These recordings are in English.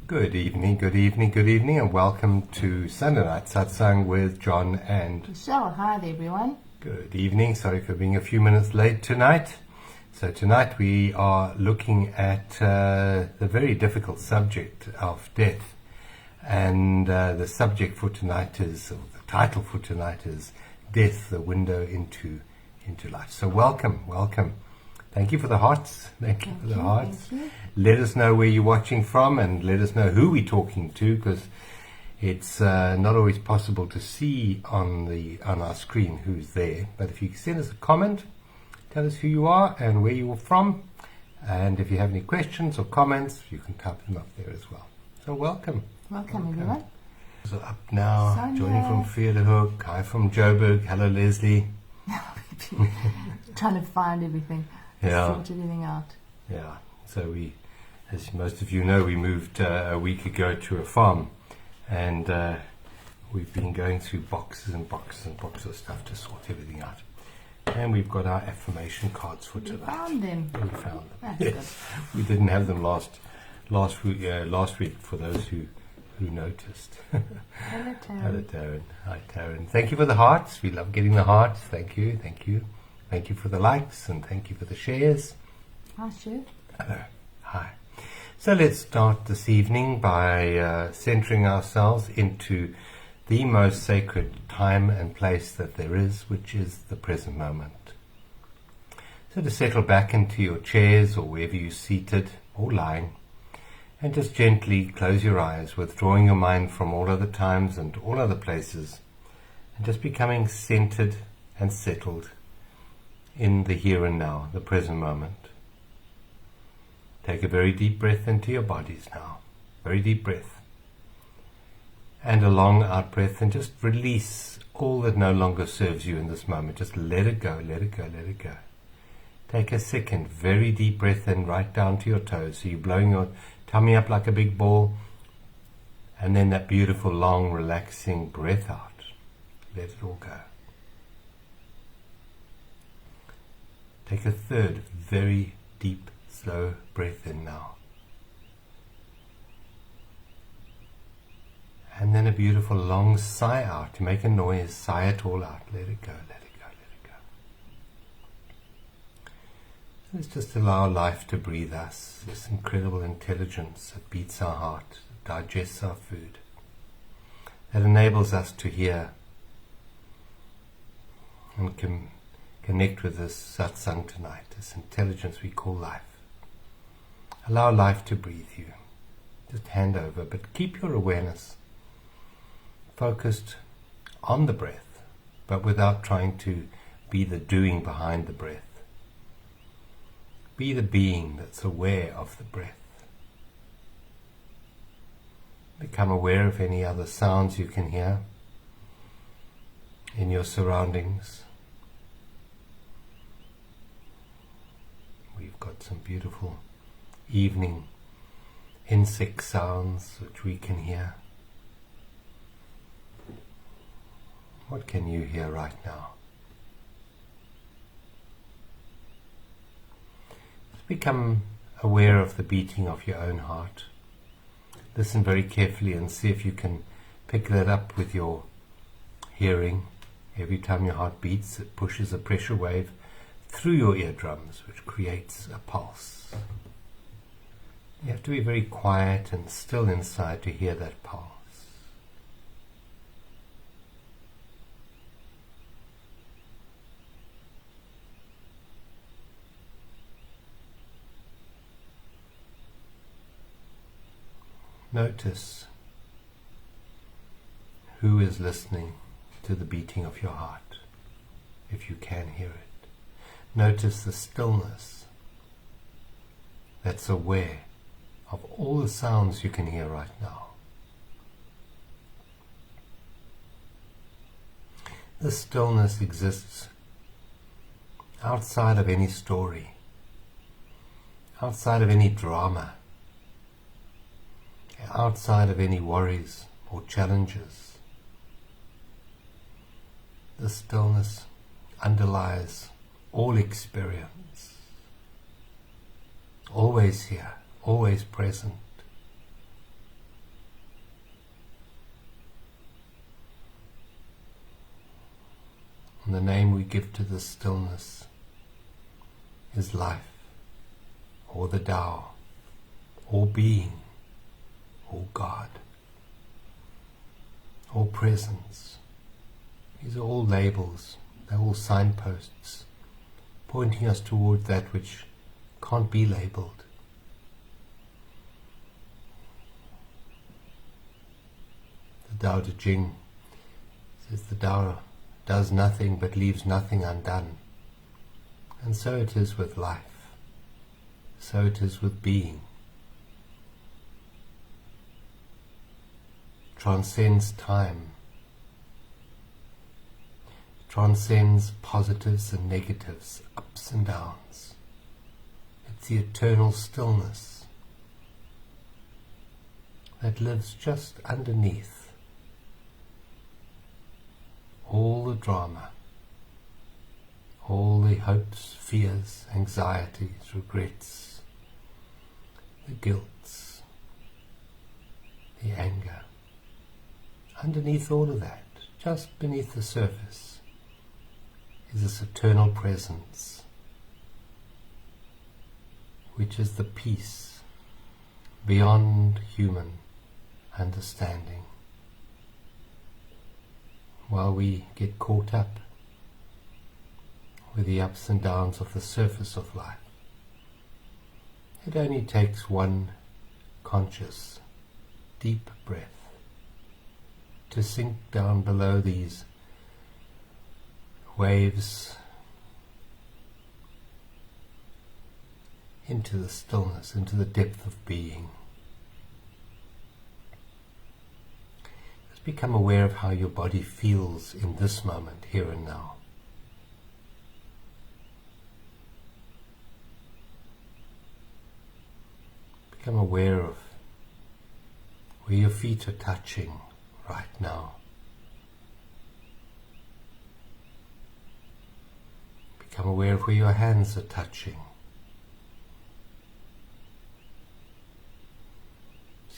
Good evening, good evening, good evening, and welcome to Sunday Night Satsang with John and Michelle. Hi there, everyone. Good evening. Sorry for being a few minutes late tonight. So tonight we are looking at the very difficult subject of death. And the subject for tonight is, or the title for tonight is, Death, the Window into Life. So welcome. Thank you for the hearts. Thank you for the hearts. Let us know where you're watching from and let us know who we're talking to, because it's not always possible to see on our screen who's there. But if you send us a comment, tell us who you are and where you're from. And if you have any questions or comments, you can type them up there as well. So welcome. Welcome, everyone. So up now, Sonia. joining from Vredehuk. Hi from Joburg. Hello, Leslie. Trying to find everything. Yeah. Sort everything out. Yeah, so we, as most of you know, we moved a week ago to a farm, and we've been going through boxes and boxes and boxes of stuff to sort everything out. And we've got our affirmation cards for tonight. We found them. We found them. That's Yes, we didn't have them last week for those who noticed. Hello, Taryn. Hello, Taryn. Hi, Taryn. Thank you for the hearts. We love getting the hearts. Thank you. Thank you for the likes and thank you for the shares. Hi, Sue. Hello. Hi. So let's start this evening by centering ourselves into the most sacred time and place that there is, which is the present moment. So to settle back into your chairs or wherever you're seated or lying, and just gently close your eyes, withdrawing your mind from all other times and all other places, and just becoming centered and settled in the here and now, the present moment. Take a very deep breath into your bodies now. Very deep breath. And a long out breath, and just release all that no longer serves you in this moment. Just let it go, let it go, let it go. Take a second, very deep breath in, right down to your toes. So you're blowing your tummy up like a big ball. And then that beautiful, long, relaxing breath out. Let it all go. Take a third, very deep, slow breath in now. And then a beautiful long sigh out. To make a noise, sigh it all out. Let it go, let it go, let it go. Let's just allow life to breathe us, this incredible intelligence that beats our heart, that digests our food, that enables us to hear and connect with this Satsang tonight, this intelligence we call life. Allow life to breathe you. Just hand over, but keep your awareness focused on the breath, but without trying to be the doing behind the breath. Be the being that's aware of the breath. Become aware of any other sounds you can hear in your surroundings. We've got some beautiful evening insect sounds which we can hear. What can you hear right now? Just become aware of the beating of your own heart. Listen very carefully and see if you can pick that up with your hearing. Every time your heart beats, it pushes a pressure wave through your eardrums, which creates a pulse. You have to be very quiet and still inside to hear that pulse. Notice who is listening to the beating of your heart, if you can hear it. Notice the stillness that's aware of all the sounds you can hear right now. This stillness exists outside of any story, outside of any drama, outside of any worries or challenges. The stillness underlies all experience, always here, always present. And the name we give to this stillness is life, or the Tao, or being, or God, or presence. These are all labels, they're all signposts, pointing us toward that which can't be labeled. The Tao Te Ching says the Tao does nothing but leaves nothing undone. And so it is with life. So it is with being. It transcends time. It transcends positives and negatives, ups and downs. It's the eternal stillness that lives just underneath all the drama, all the hopes, fears, anxieties, regrets, the guilts, the anger. Underneath all of that, just beneath the surface, is this eternal presence, which is the peace beyond human understanding. While we get caught up with the ups and downs of the surface of life, it only takes one conscious, deep breath to sink down below these waves into the stillness, into the depth of being. Just become aware of how your body feels in this moment, here and now. Become aware of where your feet are touching right now. Become aware of where your hands are touching.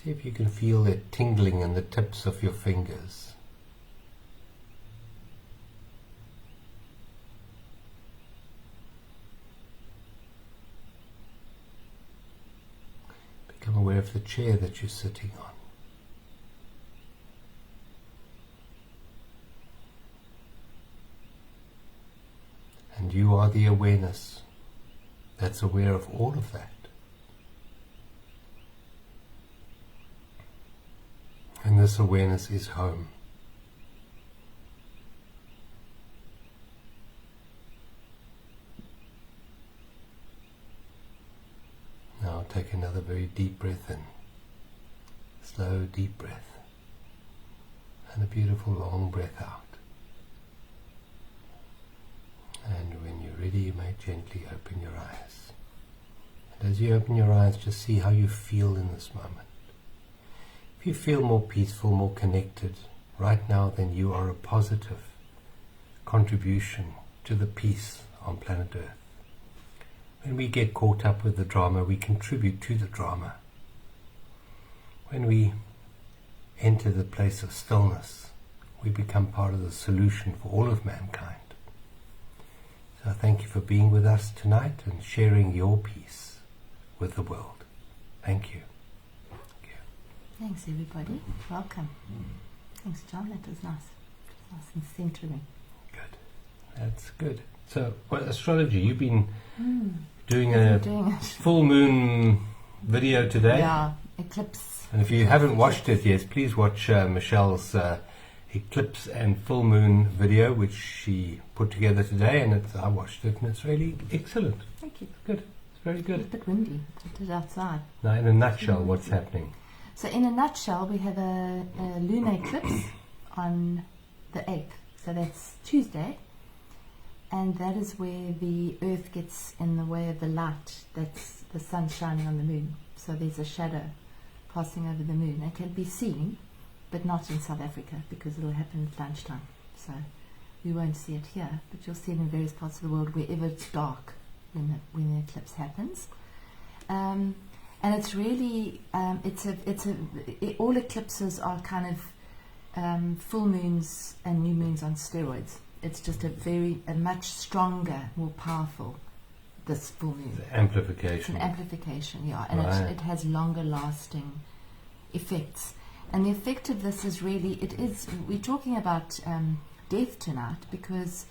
See if you can feel it tingling in the tips of your fingers. Become aware of the chair that you're sitting on. And you are the awareness that's aware of all of that. And this awareness is home. Now take another very deep breath in. Slow, deep breath. And a beautiful long breath out. And when you're ready, you may gently open your eyes. And as you open your eyes, just see how you feel in this moment. If you feel more peaceful, more connected right now, then you are a positive contribution to the peace on planet Earth. When we get caught up with the drama, we contribute to the drama. When we enter the place of stillness, we become part of the solution for all of mankind. So thank you for being with us tonight and sharing your peace with the world. Thank you. Thanks, everybody. Welcome. Thanks, John. That was nice. Nice and centering. Good. That's good. So, astrology, you've been doing doing it. full moon video today. Yeah, eclipse. And if you haven't watched it yet, please watch Michelle's eclipse and full moon video, which she put together today. And I watched it, and it's really excellent. Thank you. Good. It's very good. It's a bit windy. It is outside. Now, in a nutshell, what's happening? So in a nutshell, we have a lunar eclipse on the 8th. So that's Tuesday. And that is where the Earth gets in the way of the light. That's the sun shining on the moon. So there's a shadow passing over the moon. It can be seen, but not in South Africa because it will happen at lunchtime. So we won't see it here, but you'll see it in various parts of the world wherever it's dark when the eclipse happens. And it's really, all eclipses are kind of full moons and new moons on steroids. it's just a much stronger, more powerful, this full moon. It's amplification. It's an amplification, yeah, and Right. it has longer lasting effects. And the effect of this is really, we're talking about death tonight, because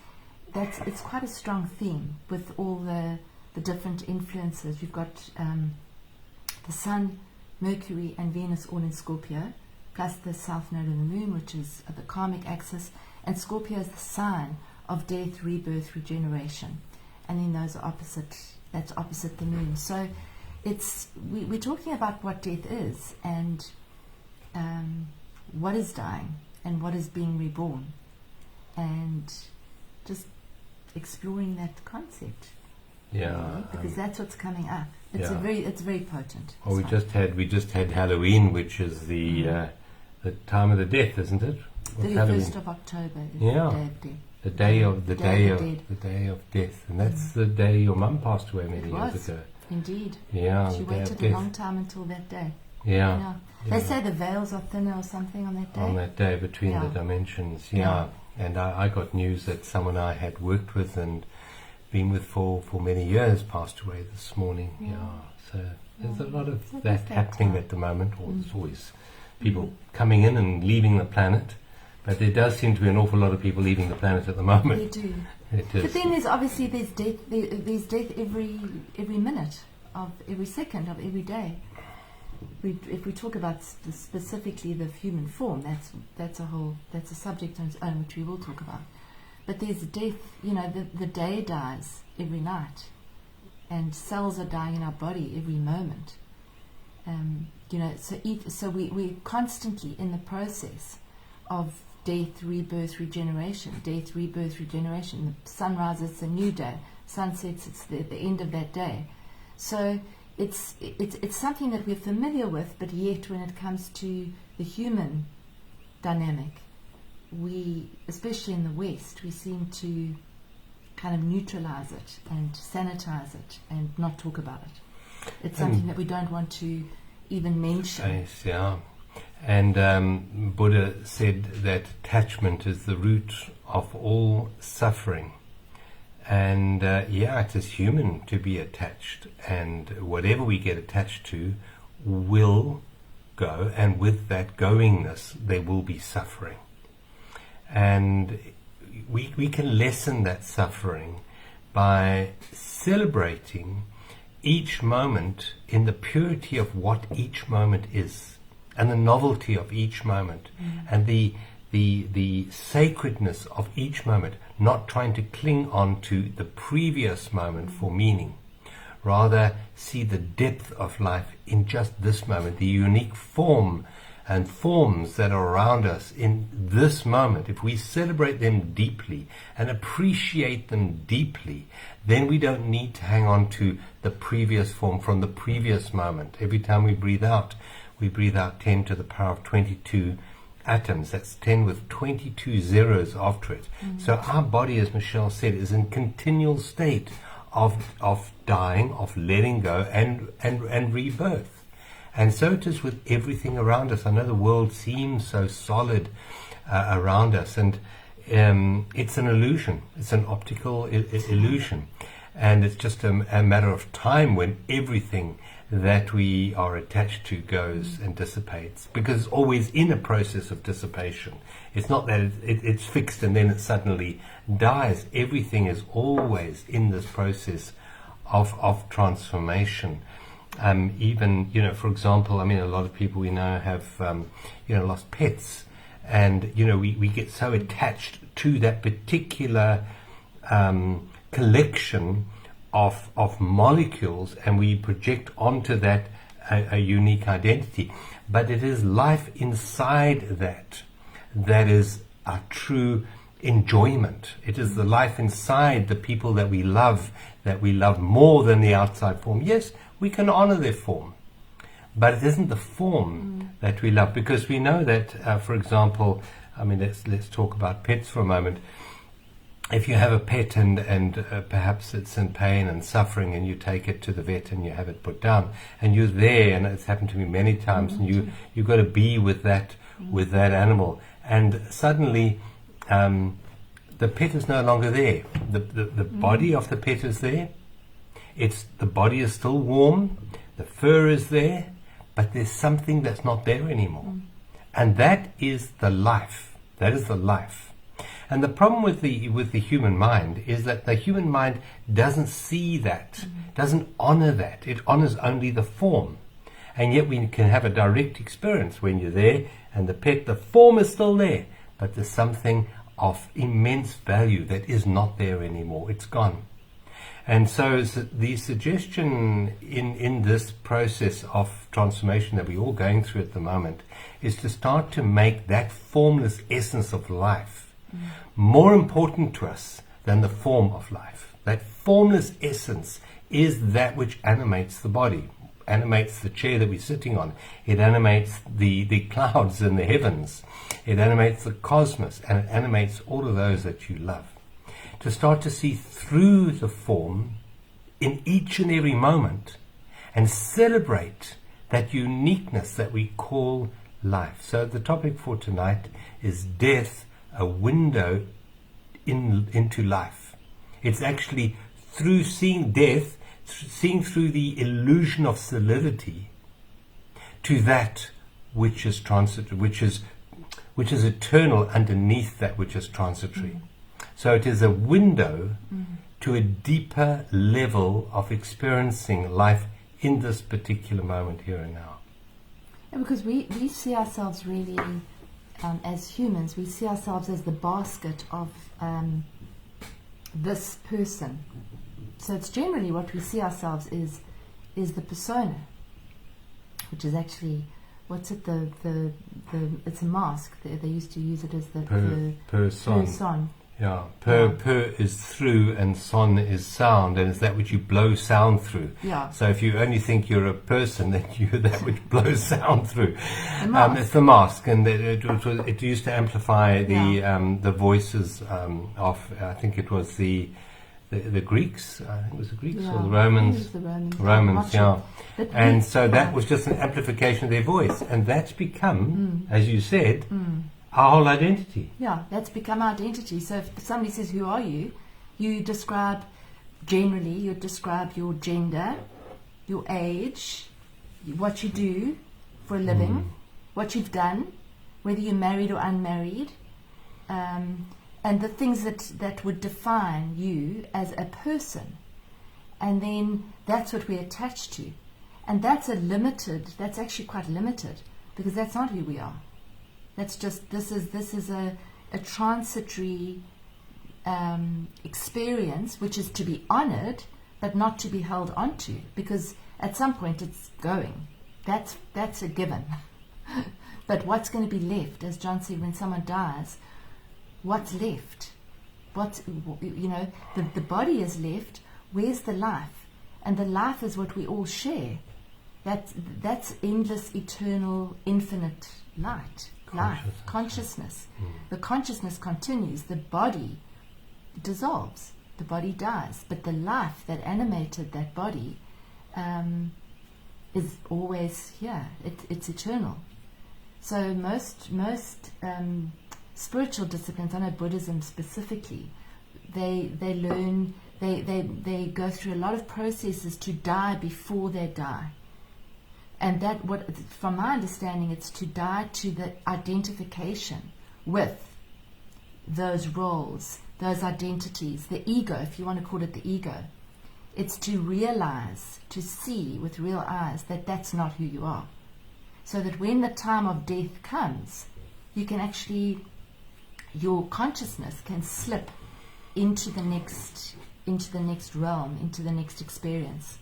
it's quite a strong theme with all the different influences. You've got the Sun, Mercury and Venus all in Scorpio, plus the south node of the moon, which is the karmic axis, and Scorpio is the sign of death, rebirth, regeneration, and then those are that's opposite the moon. So we're talking about what death is, and what is dying and what is being reborn, and just exploring that concept. Yeah, because that's what's coming up. It's yeah. very potent. Well, we just had Halloween, which is the time of the death, isn't it? What's 31st of October is the day of The death. day of death. The day of death, and that's the day your mum passed away many years ago. Indeed. Yeah, She waited a long time until that day. Yeah. They say the veils are thinner or something on that day. On that day between the dimensions, yeah. And I got news that someone I had worked with and been with for many years passed away this morning. So there's a lot of that happening at the moment. Or there's always people coming in and leaving the planet, but there does seem to be an awful lot of people leaving the planet at the moment. They do. It is. But then there's death. There's death every minute of every second of every day. If we talk about specifically the human form, that's a subject on its own, which we will talk about. But there's death. The day dies every night, and cells are dying in our body every moment. So we're constantly in the process of death, rebirth, regeneration. Death, rebirth, regeneration. The sun rises, it's a new day. Sun sets, it's the end of that day. So it's something that we're familiar with, but yet when it comes to the human dynamic, we, especially in the West, we seem to kind of neutralize it and sanitize it and not talk about it. It's something that we don't want to even mention. Yeah. And Buddha said that attachment is the root of all suffering. And it is human to be attached, and whatever we get attached to will go, and with that goingness there will be suffering. And we can lessen that suffering by celebrating each moment in the purity of what each moment is, and the novelty of each moment, and the sacredness of each moment, not trying to cling on to the previous moment for meaning. Rather, see the depth of life in just this moment, the unique form and forms that are around us in this moment. If we celebrate them deeply and appreciate them deeply, then we don't need to hang on to the previous form from the previous moment. Every time we breathe out 10 to the power of 22 atoms. That's 10 with 22 zeros after it. So our body, as Michelle said, is in continual state of dying, of letting go, and rebirth. And so it is with everything around us. I know the world seems so solid around us, and it's an illusion. It's an optical illusion. And it's just a matter of time when everything that we are attached to goes and dissipates, because it's always in a process of dissipation. It's not that it's fixed and then it suddenly dies. Everything is always in this process of transformation. Even, for example, a lot of people we know have, lost pets, and, we get so attached to that particular collection of molecules, and we project onto that a unique identity. But it is life inside that is a true enjoyment. It is the life inside the people that we love more than the outside form. Yes, we can honor their form, but it isn't the form that we love, because we know that, for example, let's talk about pets for a moment. If you have a pet and perhaps it's in pain and suffering, and you take it to the vet and you have it put down, and you're there, and it's happened to me many times, and you've got to be with that animal, and suddenly the pet is no longer there. The body of the pet is there. The body is still warm. The fur is there, but there's something that's not there anymore. And that is the life. That is the life. And the problem with the human mind is that the human mind doesn't see that, doesn't honor that. It honors only the form. And yet we can have a direct experience when you're there and the form is still there, but there's something of immense value that is not there anymore. It's gone. And so the suggestion in this process of transformation that we're all going through at the moment is to start to make that formless essence of life more important to us than the form of life. That formless essence is that which animates the body, animates the chair that we're sitting on. It animates the clouds in the heavens. It animates the cosmos, and it animates all of those that you love. To start to see through the form in each and every moment and celebrate that uniqueness that we call life. So the topic for tonight is death, a window into life. It's actually through seeing death, seeing through the illusion of solidity to that which is transitory, which is eternal underneath that which is transitory. So it is a window to a deeper level of experiencing life in this particular moment here and now. Yeah, because we see ourselves really, as humans, we see ourselves as the basket of this person. So it's generally what we see ourselves is the persona, which is actually, what's it, it's a mask. They used to use it as the person. Yeah, per is through and son is sound, and it's that which you blow sound through. Yeah. So if you only think you're a person, then you're that which blows sound through. Mask. It's the mask, and it used to amplify the voices of, I think it was the Greeks. I think it was the Greeks or the Romans. It was the Romans. Romans, yeah. And so that yeah. was just an amplification of their voice, and that's become, as you said, our whole identity. Yeah, that's become our identity. So if somebody says, "Who are you?" you describe, generally, you describe your gender, your age, what you do for a living, what you've done, whether you're married or unmarried, and the things that would define you as a person. And then that's what we're attached to. And that's actually quite limited, because that's not who we are. That's just, this is a transitory experience, which is to be honored, but not to be held onto, because at some point it's going. That's a given. But what's going to be left, as John said, when someone dies, what's left? The body is left. Where's the life? And the life is what we all share. That's endless, eternal, infinite light. Life, consciousness. The consciousness continues. The body dissolves. The body dies. But the life that animated that body is always here. It's eternal. So most spiritual disciplines, I know Buddhism specifically, they learn, they go through a lot of processes to die before they die. And from my understanding, it's to die to the identification with those roles, those identities, the ego, if you want to call it the ego. It's to realize, to see with real eyes that that's not who you are. So that when the time of death comes, you can actually, your consciousness can slip into the next realm, into the next experience.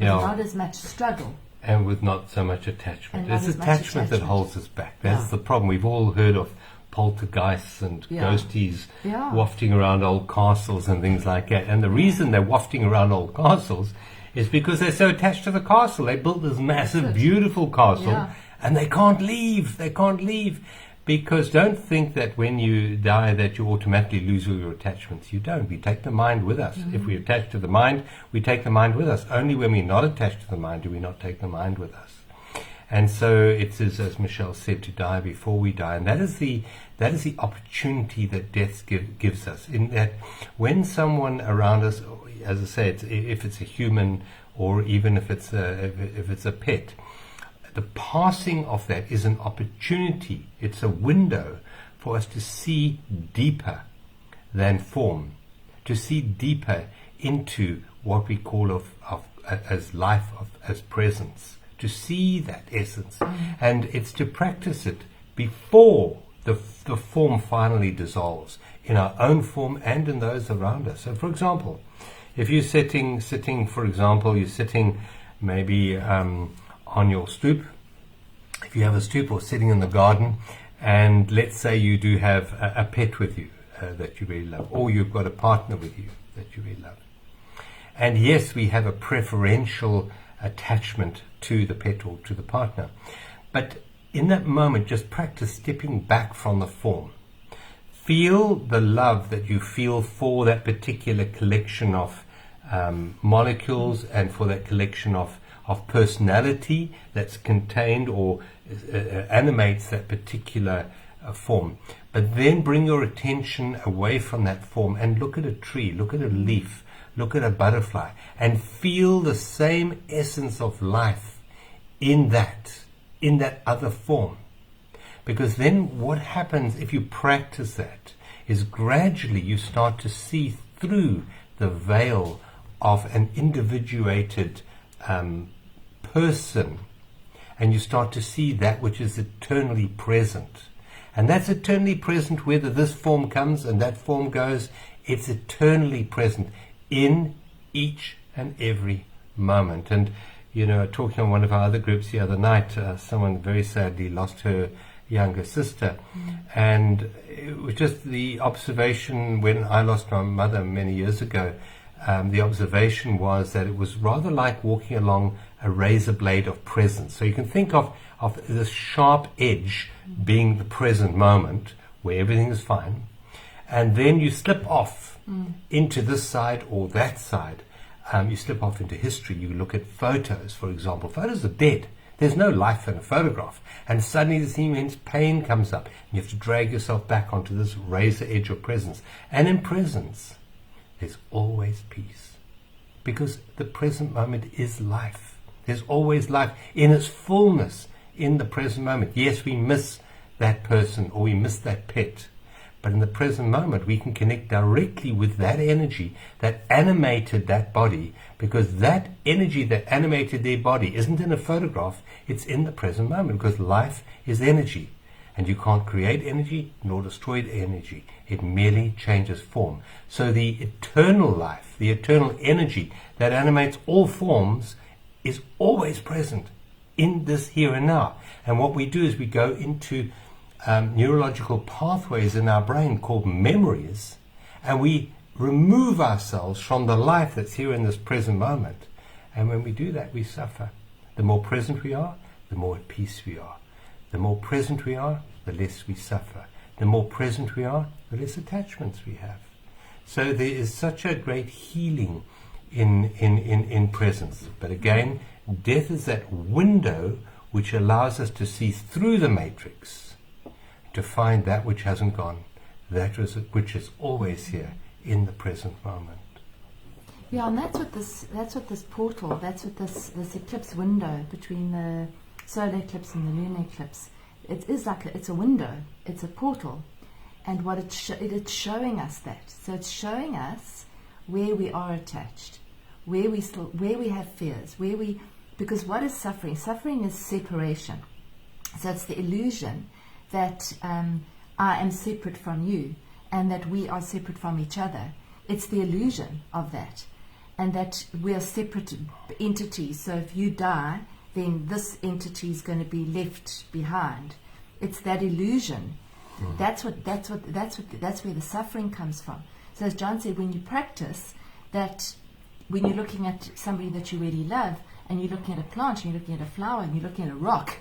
Yeah. Not as much struggle. And with not so much attachment. It's attachment that holds us back. That's the problem. We've all heard of poltergeists and ghosties wafting around old castles and things like that. And the reason they're wafting around old castles is because they're so attached to the castle. They built this massive, beautiful castle, and they can't leave. They can't leave. Because don't think that when you die that you automatically lose all your attachments. You don't. We take the mind with us. If we attach to the mind, we take the mind with us. Only when we're not attached to the mind do we not take the mind with us. And so it is, as Michelle said, to die before we die. And that is the opportunity that death gives us. In that when someone around us, as I say, if it's a human or even if it's a pet, the passing of that is an opportunity. It's a window for us to see deeper than form, to see deeper into what we call as life, as presence, to see that essence. And it's to practice it before the form finally dissolves, in our own form and in those around us. So, for example, if you're sitting, for example, you're sitting maybe on your stoop, if you have a stoop, or sitting in the garden, and let's say you do have a pet with you that you really love, or you've got a partner with you that you really love. And yes, we have a preferential attachment to the pet or to the partner. But in that moment, just practice stepping back from the form. Feel the love that you feel for that particular collection of molecules and for that collection of personality that's contained or animates that particular form. But then bring your attention away from that form and look at a tree, look at a leaf, look at a butterfly, and feel the same essence of life in that other form. Because then what happens if you practice that is gradually you start to see through the veil of an individuated person, and you start to see that which is eternally present. And that's eternally present whether this form comes and that form goes. It's eternally present in each and every moment. And talking on one of our other groups the other night, someone very sadly lost her younger sister. And it was just the observation when I lost my mother many years ago. The observation was that it was rather like walking along a razor blade of presence. So you can think of this sharp edge being the present moment where everything is fine. And then you slip off into this side or that side. You slip off into history. You look at photos, for example. Photos are dead. There's no life in a photograph. And suddenly this immense pain comes up. And you have to drag yourself back onto this razor edge of presence. And in presence, there's always peace. Because the present moment is life. There's always life in its fullness in the present moment. Yes, we miss that person or we miss that pet. But in the present moment, we can connect directly with that energy that animated that body, because that energy that animated their body isn't in a photograph, it's in the present moment, because life is energy. And you can't create energy nor destroy energy. It merely changes form. So the eternal life, the eternal energy that animates all forms is always present in this here and now. And what we do is we go into neurological pathways in our brain called memories, and we remove ourselves from the life that's here in this present moment. And when we do that, we suffer. The more present we are, the more at peace we are. The more present we are, the less we suffer. The more present we are, the less attachments we have. So there is such a great healing in presence. But again, death is that window which allows us to see through the matrix, to find that which hasn't gone, which is always here in the present moment. Yeah, and that's what this portal, that's what this eclipse window between the solar eclipse and the lunar eclipse, it is like it's a window, it's a portal, and what it's showing us that. So it's showing us where we are attached, where we have fears, because what is suffering? Suffering is separation. So it's the illusion that I am separate from you and that we are separate from each other. It's the illusion of that, and that we are separate entities. So if you die, then this entity is going to be left behind. It's that illusion. That's where the suffering comes from. So as John said, when you practice that, when you're looking at somebody that you really love, and you're looking at a plant, and you're looking at a flower, and you're looking at a rock,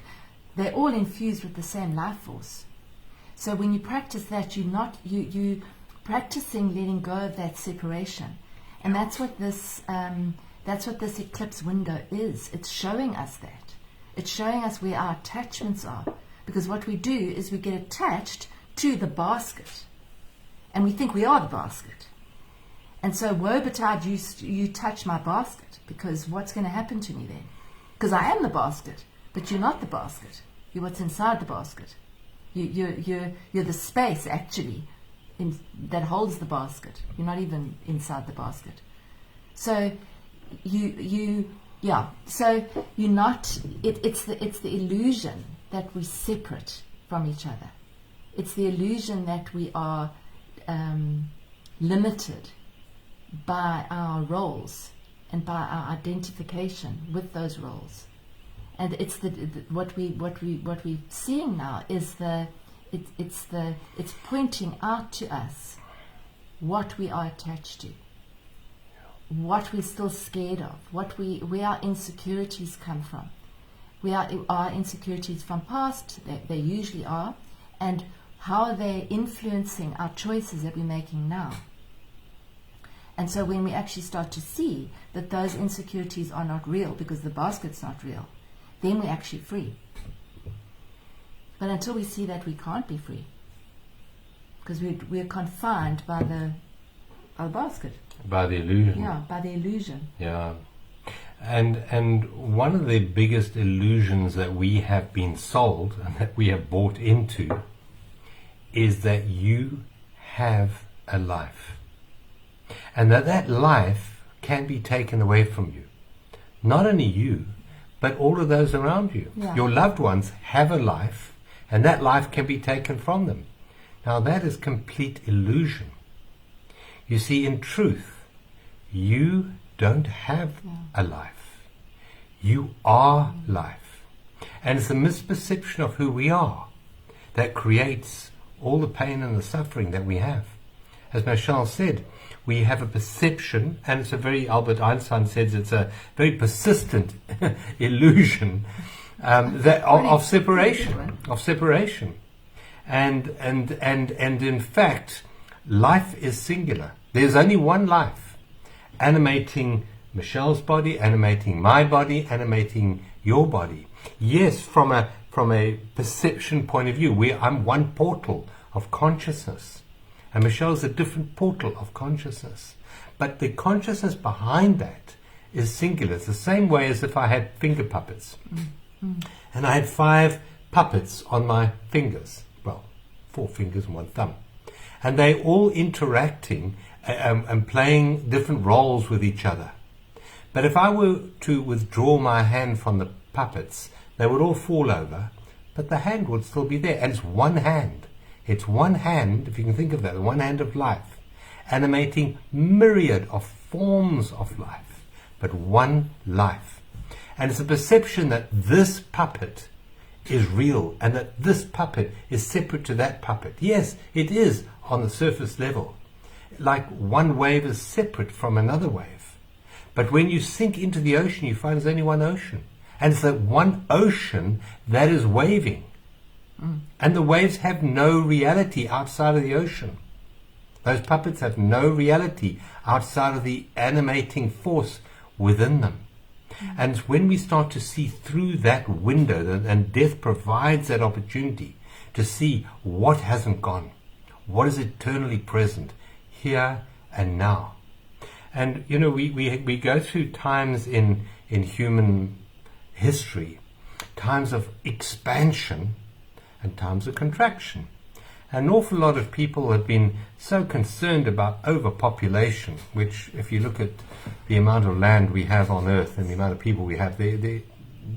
they're all infused with the same life force. So when you practice that, you practicing letting go of that separation, and that's what this eclipse window is. It's showing us that. It's showing us where our attachments are. Because what we do is we get attached to the basket. And we think we are the basket. And so, woe betide you touch my basket. Because what's going to happen to me then? Because I am the basket. But you're not the basket. You're what's inside the basket. You're the space, actually, that holds the basket. You're not even inside the basket. So, So you're not. It's the illusion that we're separate from each other. It's the illusion that we are limited by our roles and by our identification with those roles. And it's what we're seeing now is it's pointing out to us what we are attached to, what we're still scared of, where our insecurities come from. Our insecurities from past, they usually are, and how they're influencing our choices that we're making now. And so when we actually start to see that those insecurities are not real because the basket's not real, then we're actually free. But until we see that, we can't be free because we're confined by the basket. By the illusion. Yeah, by the illusion. Yeah. And one of the biggest illusions that we have been sold and that we have bought into is that you have a life. And that life can be taken away from you. Not only you, but all of those around you. Yeah. Your loved ones have a life, and that life can be taken from them. Now that is complete illusion. You see, in truth, you don't have a life. You are life. And it's the misperception of who we are that creates all the pain and the suffering that we have. As Michelle said, we have a perception, and it's a very, Albert Einstein says, it's a very persistent illusion of separation. And in fact, life is singular. There's only one life, animating Michelle's body, animating my body, animating your body. Yes, from a perception point of view, I'm one portal of consciousness, and Michelle's a different portal of consciousness. But the consciousness behind that is singular. It's the same way as if I had finger puppets. And I had 5 puppets on my fingers. Well, 4 fingers and 1 thumb. And they all interacting and playing different roles with each other. But if I were to withdraw my hand from the puppets, they would all fall over, but the hand would still be there. And it's one hand. It's one hand, if you can think of that, one hand of life, animating myriad of forms of life, but one life. And it's a perception that this puppet is real and that this puppet is separate to that puppet. Yes, it is on the surface level. Like one wave is separate from another wave. But when you sink into the ocean, you find there's only one ocean. And it's that one ocean that is waving. And the waves have no reality outside of the ocean. Those puppets have no reality outside of the animating force within them. And when we start to see through that window, and death provides that opportunity to see what hasn't gone, what is eternally present here and now. And you know, we go through times in human history, times of expansion and times of contraction. An awful lot of people have been so concerned about overpopulation, which, if you look at the amount of land we have on Earth and the amount of people we have, there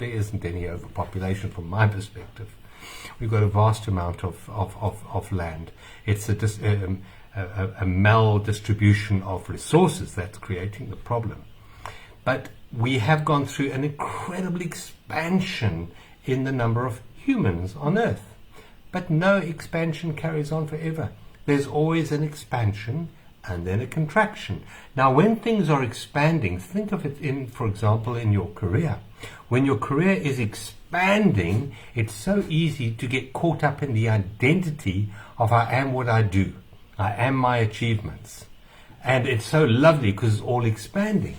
isn't any overpopulation from my perspective. We've got a vast amount of land. It's a maldistribution of resources that's creating the problem. But we have gone through an incredible expansion in the number of humans on Earth. But no expansion carries on forever. There's always an expansion and then a contraction. Now, when things are expanding, think of it for example, in your career. When your career is expanding, it's so easy to get caught up in the identity of I am what I do. I am my achievements. And it's so lovely because it's all expanding.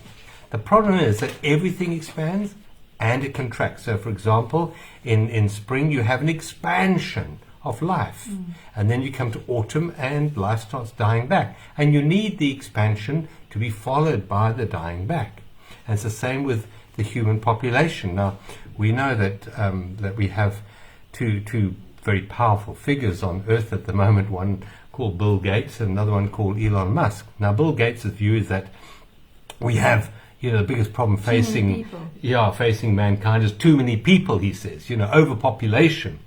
The problem is that everything expands and it contracts. So, for example, in spring you have an expansion of life, and then you come to autumn and life starts dying back, and you need the expansion to be followed by the dying back. And it's the same with the human population. Now, we know that that we have two very powerful figures on earth at the moment, one called Bill Gates and another one called Elon Musk. Now, Bill Gates' view is that we have, the biggest problem facing mankind is too many people, he says, overpopulation.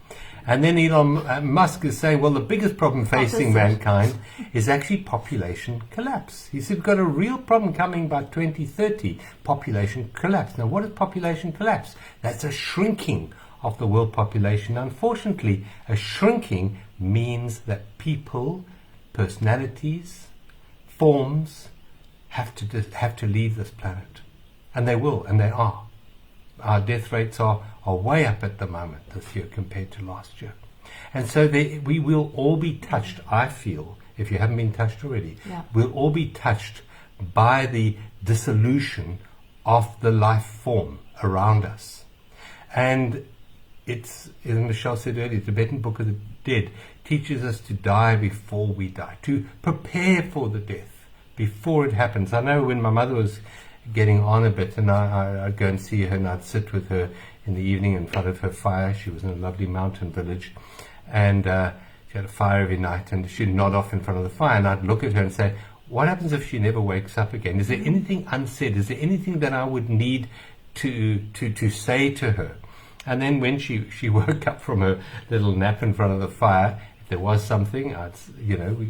And then Elon Musk is saying, well, the biggest problem facing mankind is actually population collapse. He said, we've got a real problem coming by 2030, population collapse. Now, what is population collapse? That's a shrinking of the world population. Unfortunately, a shrinking means that people, personalities, forms have to leave this planet. And they will, and they are. Our death rates are way up at the moment this year compared to last year. And so we will all be touched, I feel, if you haven't been touched already, we'll all be touched by the dissolution of the life form around us. And it's, as Michelle said earlier, the Tibetan Book of the Dead teaches us to die before we die, to prepare for the death before it happens. I know when my mother was getting on a bit, and I'd go and see her, and I'd sit with her in the evening in front of her fire. She was in a lovely mountain village, and she had a fire every night, and she'd nod off in front of the fire, and I'd look at her and say, what happens if she never wakes up again? Is there anything unsaid? Is there anything that I would need to say to her? And then when she woke up from her little nap in front of the fire, if there was something,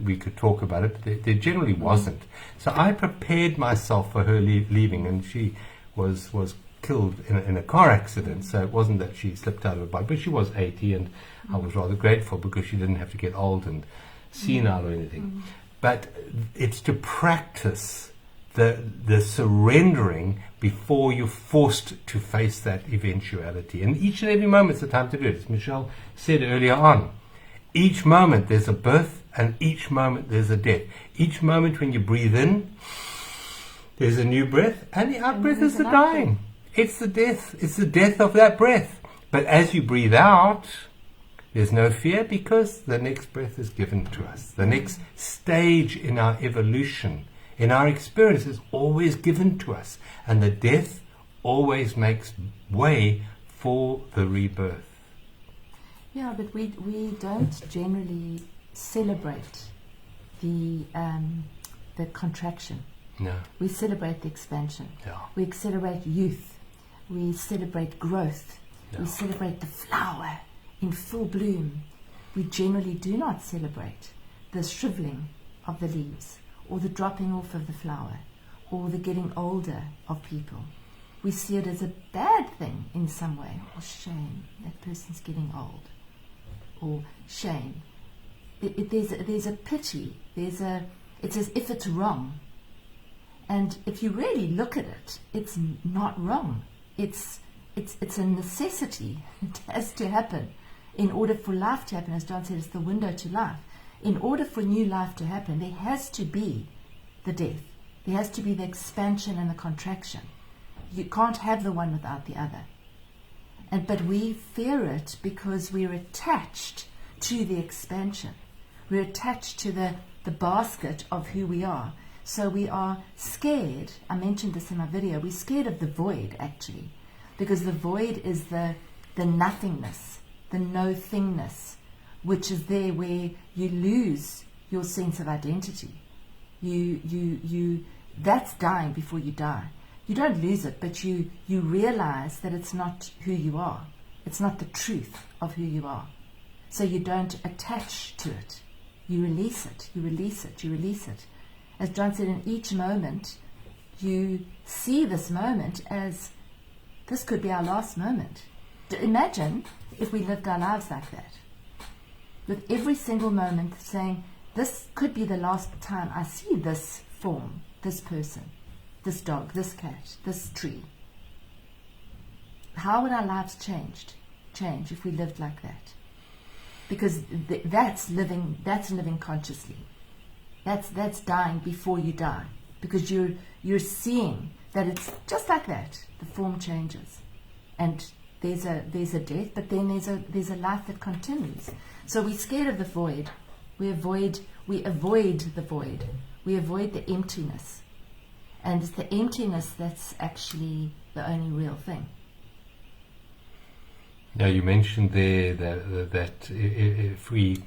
we could talk about it, but there generally wasn't. So I prepared myself for her leaving, and she was killed in a car accident, so it wasn't that she slipped out of a bike, but she was 80, and I was rather grateful because she didn't have to get old and senile or anything. But it's to practice the surrendering before you're forced to face that eventuality. And each and every moment's the time to do it. As Michelle said earlier on, each moment there's a birth, and each moment there's a death. Each moment when you breathe in, there's a new breath, and the out breath is the dying. It's the death. It's the death of that breath. But as you breathe out, there's no fear, because the next breath is given to us. The next stage in our evolution, in our experience, is always given to us. And the death always makes way for the rebirth. Yeah, but we don't generally celebrate the contraction. No. We celebrate the expansion. Yeah. We celebrate youth. We celebrate growth. Yeah. We celebrate the flower in full bloom. We generally do not celebrate the shriveling of the leaves, or the dropping off of the flower, or the getting older of people. We see it as a bad thing in some way, or shame, that person's getting old, or shame. There's a pity. It's as if it's wrong. And if you really look at it, it's not wrong. It's a necessity. It has to happen in order for life to happen. As John said, it's the window to life. In order for new life to happen, there has to be the death. There has to be the expansion and the contraction. You can't have the one without the other. But we fear it because we're attached to the expansion. We're attached to the basket of who we are. So we are scared. I mentioned this in my video. We're scared of the void, actually, because the void is the nothingness, the no-thingness, which is there where you lose your sense of identity. That's dying before you die. You don't lose it, but you realize that it's not who you are. It's not the truth of who you are. So you don't attach to it. You release it, you release it, you release it. As John said, in each moment, you see this moment as this could be our last moment. Imagine if we lived our lives like that, with every single moment saying, this could be the last time I see this form, this person, this dog, this cat, this tree. How would our lives change if we lived like that? Because that's living consciously. That's dying before you die, because you're seeing that it's just like that. The form changes. and there's a death, but then there's a life that continues. So we're scared of the void. We avoid the void. We avoid the emptiness, and it's the emptiness that's actually the only real thing. Now you mentioned there that if we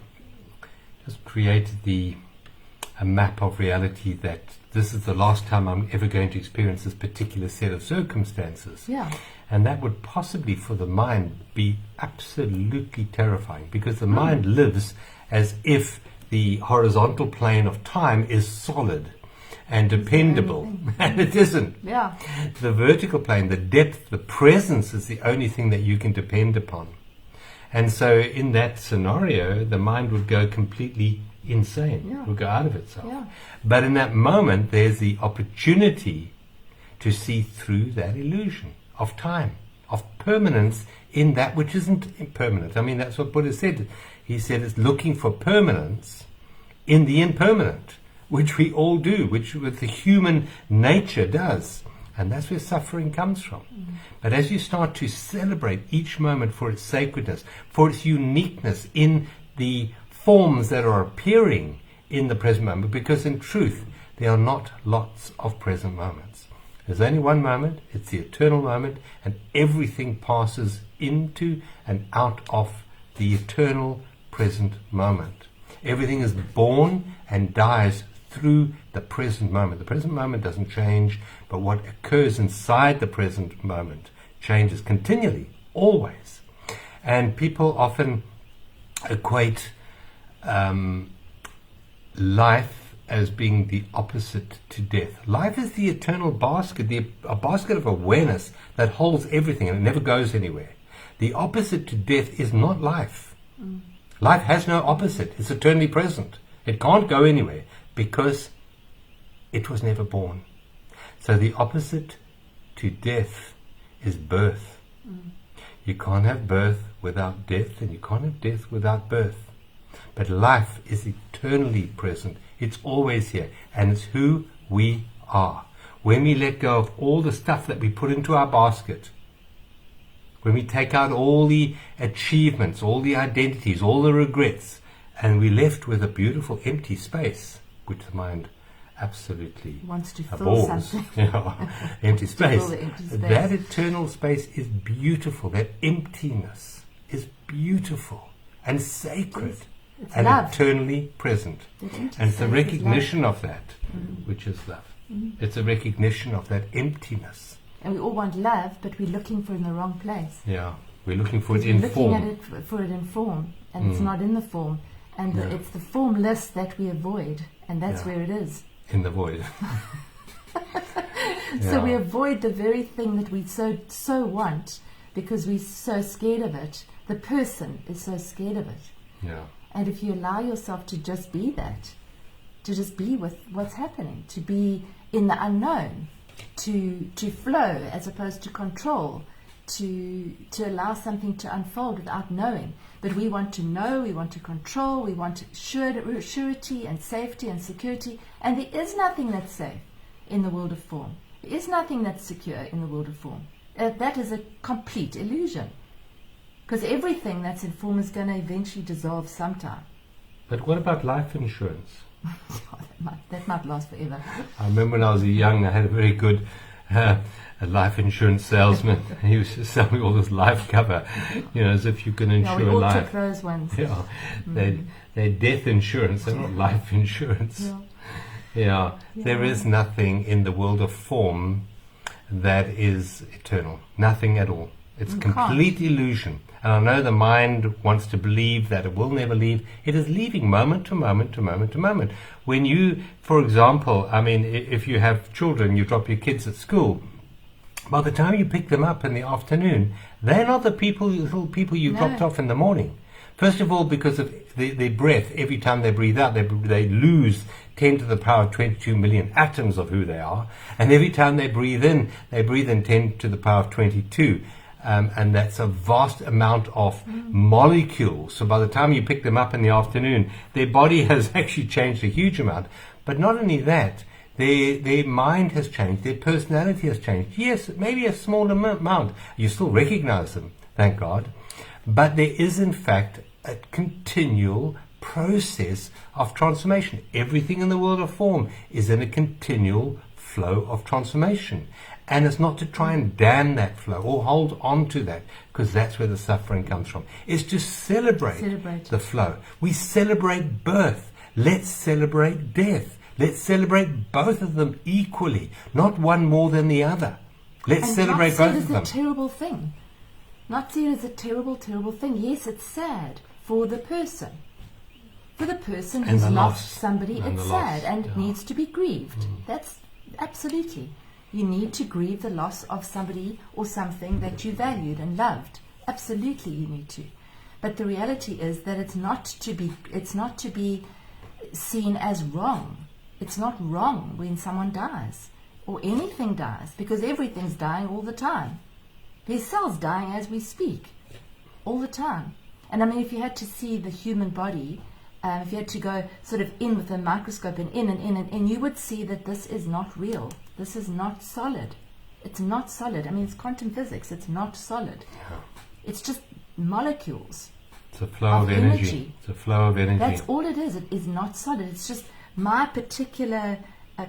just created a map of reality, that this is the last time I'm ever going to experience this particular set of circumstances. Yeah. And that would possibly, for the mind, be absolutely terrifying, because the mind lives as if the horizontal plane of time is solid and dependable, and it isn't. Yeah. The vertical plane, the depth, the presence is the only thing that you can depend upon. And so in that scenario, the mind would go completely insane. Yeah. It would go out of itself. Yeah. But in that moment, there's the opportunity to see through that illusion of time, of permanence in that which isn't impermanent. I mean, that's what Buddha said. He said it's looking for permanence in the impermanent, which we all do, which with the human nature does. And that's where suffering comes from. But as you start to celebrate each moment for its sacredness, for its uniqueness in the forms that are appearing in the present moment, because in truth, there are not lots of present moments. There's only one moment, it's the eternal moment, and everything passes into and out of the eternal present moment. Everything is born and dies through the present moment. The present moment doesn't change, but what occurs inside the present moment changes continually, always. And people often equate life as being the opposite to death. Life is the eternal basket, a basket of awareness that holds everything and it never goes anywhere. The opposite to death is not life. Life has no opposite. It's eternally present. It can't go anywhere because it was never born. So the opposite to death is birth. You can't have birth without death, and you can't have death without birth. But life is eternally present. It's always here, and it's who we are. When we let go of all the stuff that we put into our basket, when we take out all the achievements, all the identities, all the regrets, and we're left with a beautiful empty space, which the mind absolutely wants to fill abhors. something. Empty space. Fill the empty space. That eternal space is beautiful. That emptiness is beautiful and sacred. It's And love. eternally present. And it's the recognition of that, which is love. It's a recognition of that emptiness. And we all want love, but we're looking for it in the wrong place. Yeah, we're looking for it We're in looking form. at it for it in form, and it's not in the form. And Yeah. it's the formless that we avoid, and that's Yeah. where it is. In the void. So we Yeah. avoid the very thing that we so want because we're so scared of it. The person is so scared of it. Yeah. And if you allow yourself to just be that, to just be with what's happening, to be in the unknown, to flow as opposed to control, to allow something to unfold without knowing. But we want to know, we want to control, we want surety and safety and security. And there is nothing that's safe in the world of form. There is nothing that's secure in the world of form. That is a complete illusion. Because everything that's in form is going to eventually dissolve sometime. But what about life insurance? That might last forever. I remember when I was young, I had a very good a life insurance salesman. He used to sell me all this life cover, as if you can insure we all life. took those ones. Yeah, they're death insurance, they're not life insurance. Yeah. There is nothing in the world of form that is eternal. Nothing at all. It's complete illusion. And I know the mind wants to believe that it will never leave. It is leaving moment to moment to moment to moment. When you, for example, if you have children, you drop your kids at school, by the time you pick them up in the afternoon, they're not the little people you dropped off in the morning. First of all, because of their breath, every time they breathe out, they lose 10 to the power of 22 million atoms of who they are. And every time they breathe in 10 to the power of 22. And that's a vast amount of molecules. So by the time you pick them up in the afternoon, their body has actually changed a huge amount. But not only that, Their mind has changed. Their personality has changed. Yes, maybe a small amount. You still recognize them, thank God. But there is, in fact, a continual process of transformation. Everything in the world of form is in a continual flow of transformation. And it's not to try and damn that flow or hold on to that, because that's where the suffering comes from. It's to celebrate the flow. We celebrate birth. Let's celebrate death. Let's celebrate both of them equally, not one more than the other. Let's celebrate both of them. Not see it as a terrible thing. Not see it as a terrible, terrible thing. Yes, it's sad for the person. For the person who's lost somebody, it's sad and needs to be grieved. That's absolutely. You need to grieve the loss of somebody or something that you valued and loved. Absolutely, you need to. But the reality is that it's not to be seen as wrong. It's not wrong when someone dies or anything dies, because everything's dying all the time. There's cells dying as we speak all the time. And I mean, if you had to see the human body, if you had to go sort of in with a microscope and in, you would see that this is not real. This is not solid. It's not solid. I mean, it's quantum physics. It's not solid. Yeah. It's just molecules. It's a flow of energy. It's a flow of energy. That's all it is. It is not solid. It's just my particular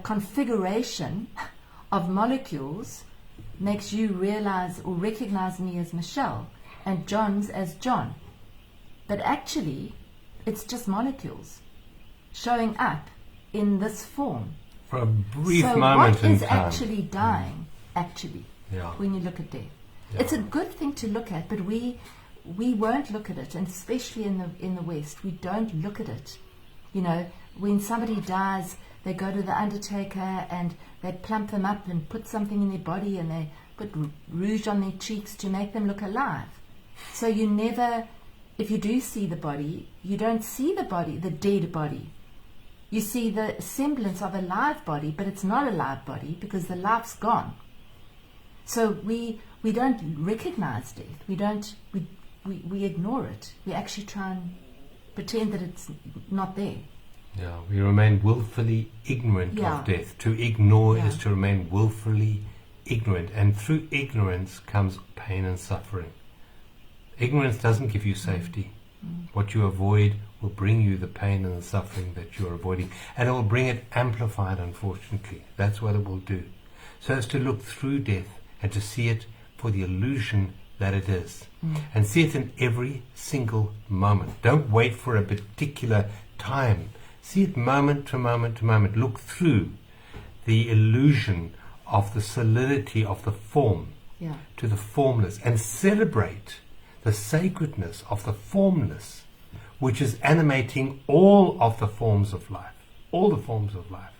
configuration of molecules makes you realize or recognize me as Michelle and John's as John. But actually, it's just molecules showing up in this form. For a brief moment in time. So what is actually dying, when you look at death? Yeah. It's a good thing to look at, but we won't look at it, and especially in the West, we don't look at it. You know, when somebody dies, they go to the undertaker and they plump them up and put something in their body, and they put rouge on their cheeks to make them look alive. So you never, if you do see the body, you don't see the body, the dead body. You see the semblance of a live body, but it's not a live body because the life's gone. So we don't recognize death. We ignore it. We actually try and pretend that it's not there. Yeah, we remain willfully ignorant of death. To ignore is to remain willfully ignorant, and through ignorance comes pain and suffering. Ignorance doesn't give you safety. What you avoid will bring you the pain and the suffering that you're avoiding, and it will bring it amplified, unfortunately. That's what it will do. So it's to look through death and to see it for the illusion that it is, and see it in every single moment. Don't wait for a particular time. See it moment to moment to moment. Look through the illusion of the solidity of the form to the formless, and celebrate the sacredness of the formless, which is animating all of the forms of life. All the forms of life.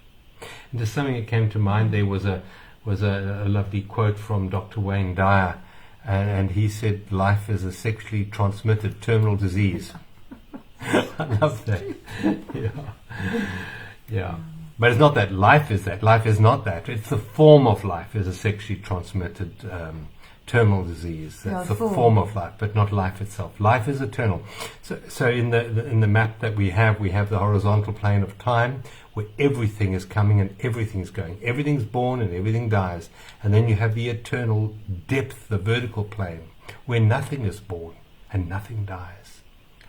And there's something that came to mind. There was a lovely quote from Dr. Wayne Dyer, and he said, life is a sexually transmitted terminal disease. I love that. Yeah. But it's not that life is that. Life is not that. It's the form of life is a sexually transmitted terminal disease. That's the form of life, but not life itself. Life is eternal. So in the map that we have the horizontal plane of time, where everything is coming and everything is going. Everything's born and everything dies. And then you have the eternal depth, the vertical plane, where nothing is born and nothing dies.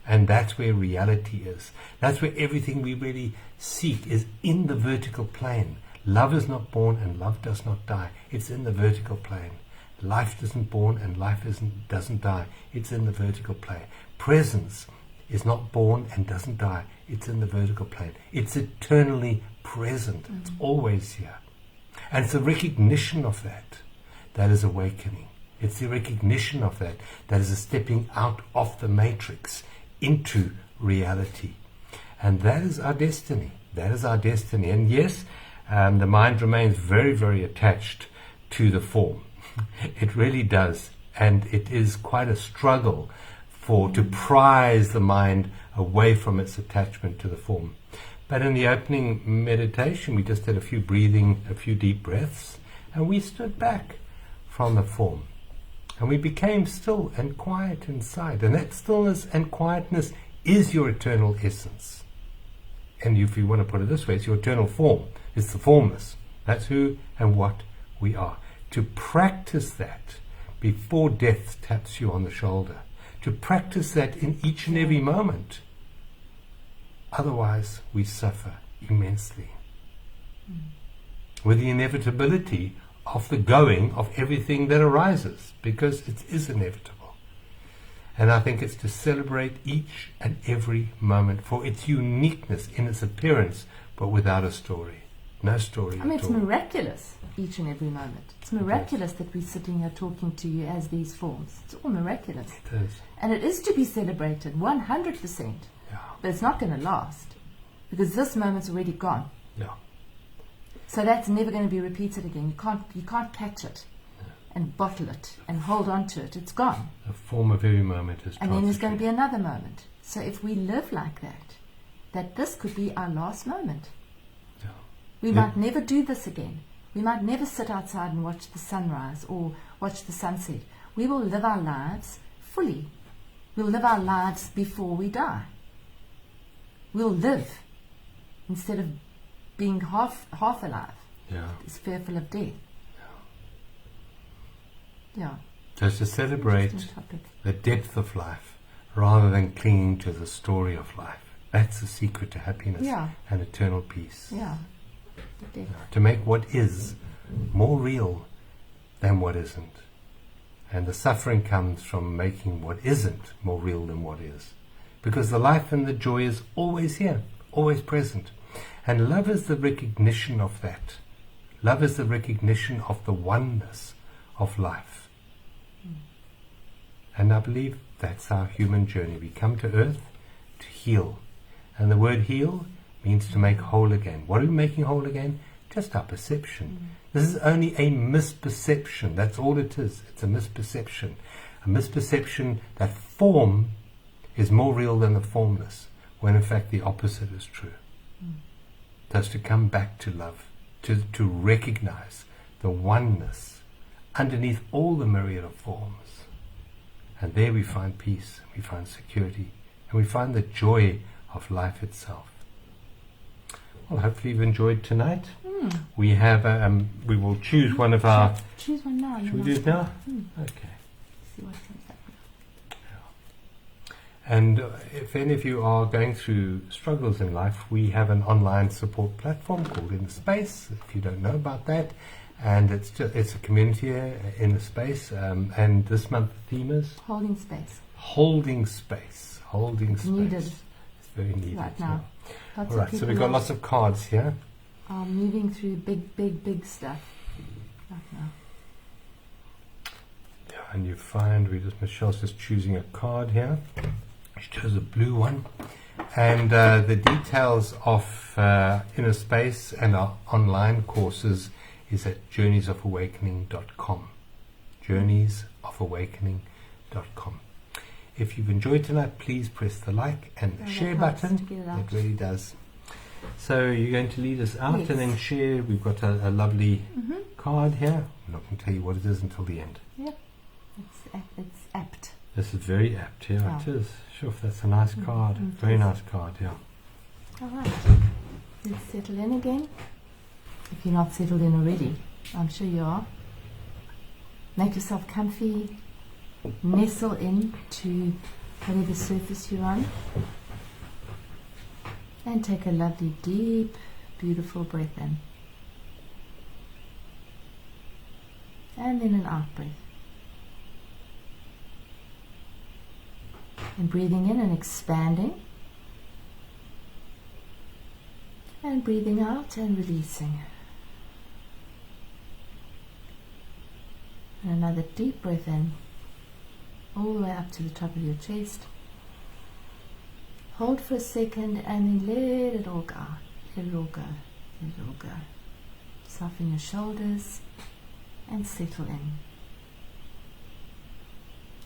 And that's where reality is. That's where everything we really seek is in the vertical plane. Love is not born and love does not die. It's in the vertical plane. Life isn't born and life doesn't die. It's in the vertical plane. Presence is not born and doesn't die. It's in the vertical plane. It's eternally present. It's always here. And it's the recognition of that is awakening. It's the recognition of that is a stepping out of the matrix into reality. And that is our destiny. That is our destiny. And yes, the mind remains very, very attached to the form. It really does. And it is quite a struggle to prize the mind away from its attachment to the form. But in the opening meditation, we just did a few deep breaths, and we stood back from the form. And we became still and quiet inside. And that stillness and quietness is your eternal essence. And if you want to put it this way, it's your eternal form. It's the formless. That's who and what we are. To practice that before death taps you on the shoulder. To practice that in each and every moment. Otherwise, we suffer immensely. With the inevitability of the going of everything that arises, because it is inevitable. And I think it's to celebrate each and every moment for its uniqueness in its appearance, but without a story. No story I mean, at it's all. miraculous, each and every moment. It's miraculous that we're sitting here talking to you as these forms. It's all miraculous. It is. And it is to be celebrated, 100%. Yeah. But it's not going to last, because this moment's already gone. Yeah. So that's never going to be repeated again. You can't catch it and bottle it and hold on to it. It's gone. The form of every moment is And then there's going to be transitory. another moment. So if we live like that this could be our last moment. Yeah. We Yeah. might never do this again. We might never sit outside and watch the sunrise or watch the sunset. We will live our lives fully. We'll live our lives before we die. We'll live instead of being half alive. Yeah. Is fearful of death. Yeah. Just to celebrate Interesting topic. the depth of life rather than clinging to the story of life. That's the secret to happiness Yeah. and eternal peace. Yeah. The death. To make what is more real than what isn't. And the suffering comes from making what isn't more real than what is. Because the life and the joy is always here, always present. And love is the recognition of that. Love is the recognition of the oneness of life. And I believe that's our human journey. We come to earth to heal. And the word heal means to make whole again. What are we making whole again? Just our perception. This is only a misperception. That's all it is. It's a misperception. A misperception that form is more real than the formless, when in fact the opposite is true. That's to come back to love, to recognize the oneness underneath all the myriad of forms. And there we find peace, we find security, and we find the joy of life itself. Well, hopefully you've enjoyed tonight. We have, we will choose one of our... Choose one now. Should we do it now? Okay. See what comes up. And if any of you are going through struggles in life, we have an online support platform called In the Space, if you don't know about that. And it's a community in the space. And this month the theme is? Holding space. Holding space. Holding space. Needed. It's very needed. Right now. Lots All of right, so people we've got lots of cards here. are moving through big stuff right now. Yeah, and you find, Michelle's just choosing a card here. She chose a blue one. And the details of Inner Space and our online courses is at journeysofawakening.com. journeysofawakening.com. If you've enjoyed tonight, please press the like and the that share helps button. to get it out. It really does. So you're going to lead us out Yes. and then share. We've got a lovely card here. I'm not going to tell you what it is until the end. Yep. It's apt. This is very apt. Yeah, Yeah. it is. Sure, that's a nice card. Mm, Very yes. nice card, yeah. All right. Let's settle in again. If you're not settled in already, I'm sure you are. Make yourself comfy. Nestle in to whatever surface you're on. And take a lovely, deep, beautiful breath in. And then an out breath. And breathing in and expanding. And breathing out and releasing. And another deep breath in, all the way up to the top of your chest. Hold for a second and then let it all go. Let it all go. Let it all go. Soften your shoulders and settle in.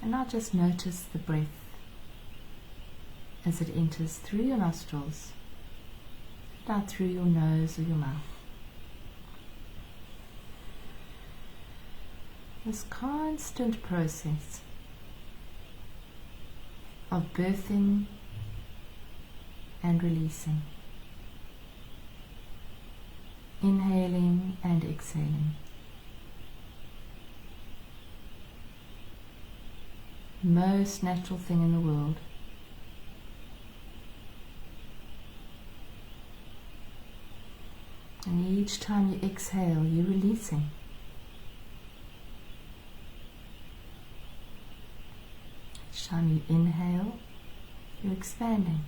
And now just notice the breath as it enters through your nostrils, out through your nose or your mouth. This constant process of birthing and releasing. inhaling and exhaling. Most natural thing in the world. And each time you exhale, you're releasing. Each time you inhale, you're expanding.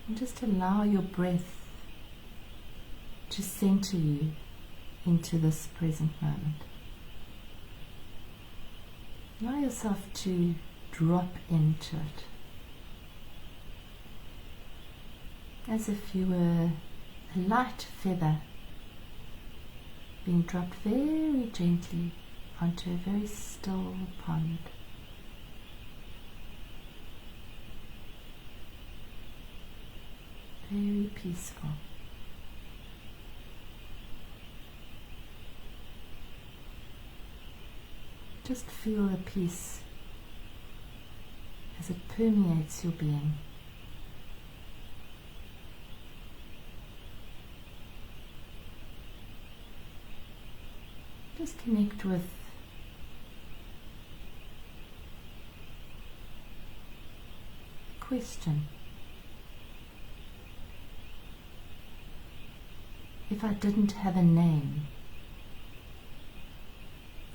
And just allow your breath to center you into this present moment. Allow yourself to drop into it, as if you were a light feather being dropped very gently onto a very still pond. Very peaceful. Just feel the peace as it permeates your being. Just connect with the question. If I didn't have a name,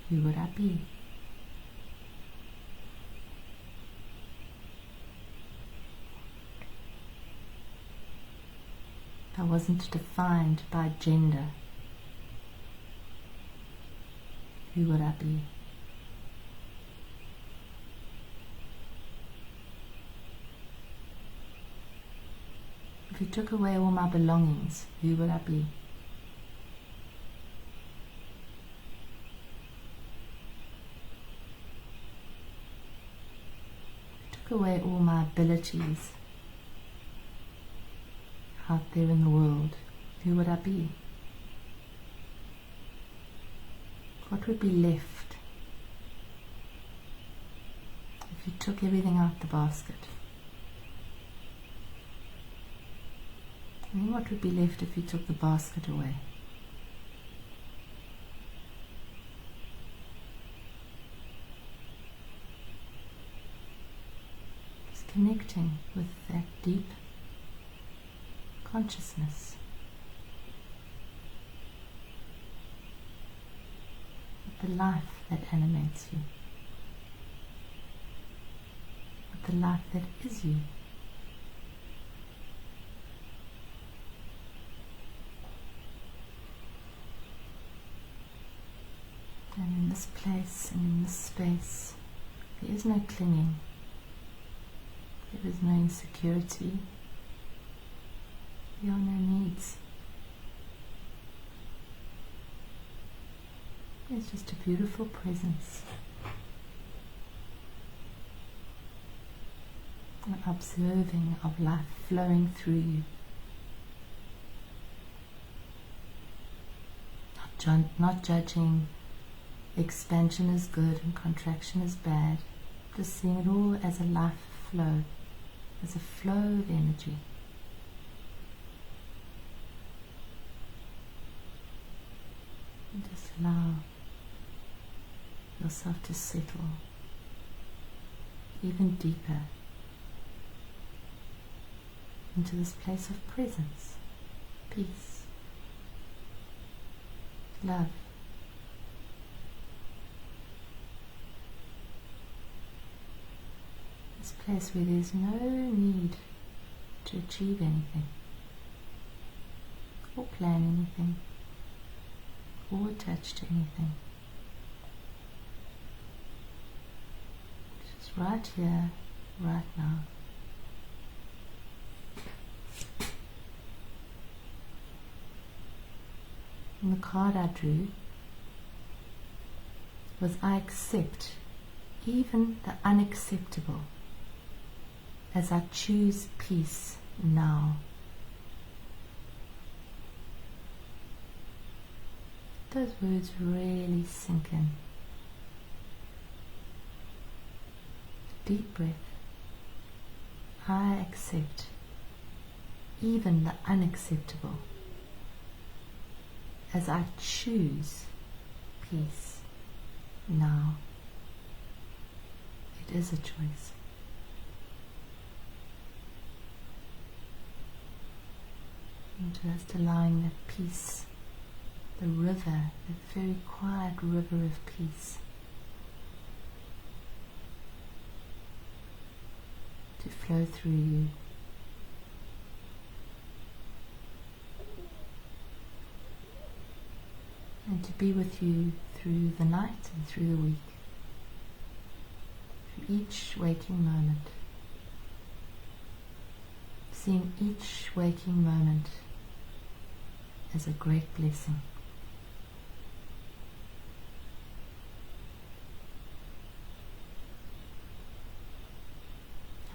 who would I be? If I wasn't defined by gender, who would I be? If you took away all my belongings, who would I be? If you took away all my abilities out there in the world, who would I be? What would be left if you took everything out the basket? And then what would be left if you took the basket away? Just connecting with that deep consciousness. With the life that animates you. With the life that is you. And in this place and in this space, there is no clinging. There is no insecurity. There are no needs. It's just a beautiful presence. An observing of life flowing through you. Not judging. Expansion is good and contraction is bad. Just seeing it all as a life flow, as a flow of energy. And just allow yourself to settle even deeper into this place of presence, peace, love. This place where there's no need to achieve anything or plan anything or attach to anything. Just right here, right now. And the card I drew was I accept even the unacceptable as I choose peace now. Those words really sink in. deep breath. I accept even the unacceptable as I choose peace now. It is a choice. And just allowing that peace, the river, the very quiet river of peace, to flow through you. And to be with you through the night and through the week, through each waking moment, seeing each waking moment as a great blessing.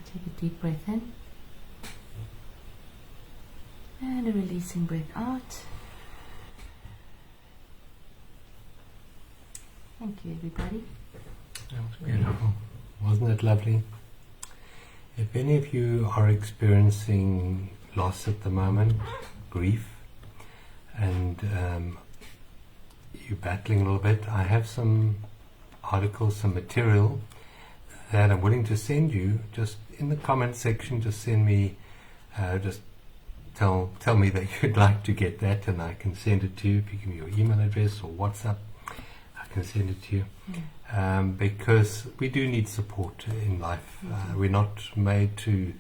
Take a deep breath in and a releasing breath out. Thank you, everybody. That was beautiful. Wasn't it lovely? If any of you are experiencing loss at the moment, grief, and you're battling a little bit, I have some articles, some material that I'm willing to send you. Just in the comment section, just send me, just tell me that you'd like to get that, and I can send it to you. If you give me your email address or WhatsApp, I can send it to you. Because we do need support in life. We're not made to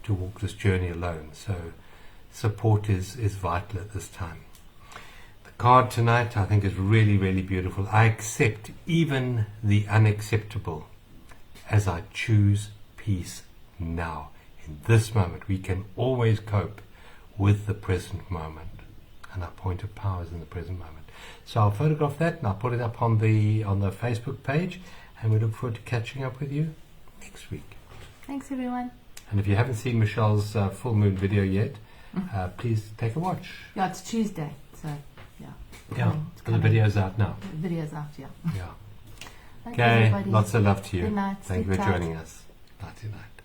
walk this journey alone. So support is vital at this time. The card tonight I think is really, really beautiful. I accept even the unacceptable as I choose peace now. In this moment, we can always cope with the present moment. And our point of power is in the present moment. So I'll photograph that and I'll put it up on the Facebook page, and we look forward to catching up with you next week. Thanks, everyone. And if you haven't seen Michelle's full moon video yet, please take a watch. Yeah, it's Tuesday, so yeah. Yeah, the video's out now. The video's out, yeah. Yeah. Thank Okay, everybody. lots of love to you. Good night. Thank you Sleep for tight. joining us. Nighty night.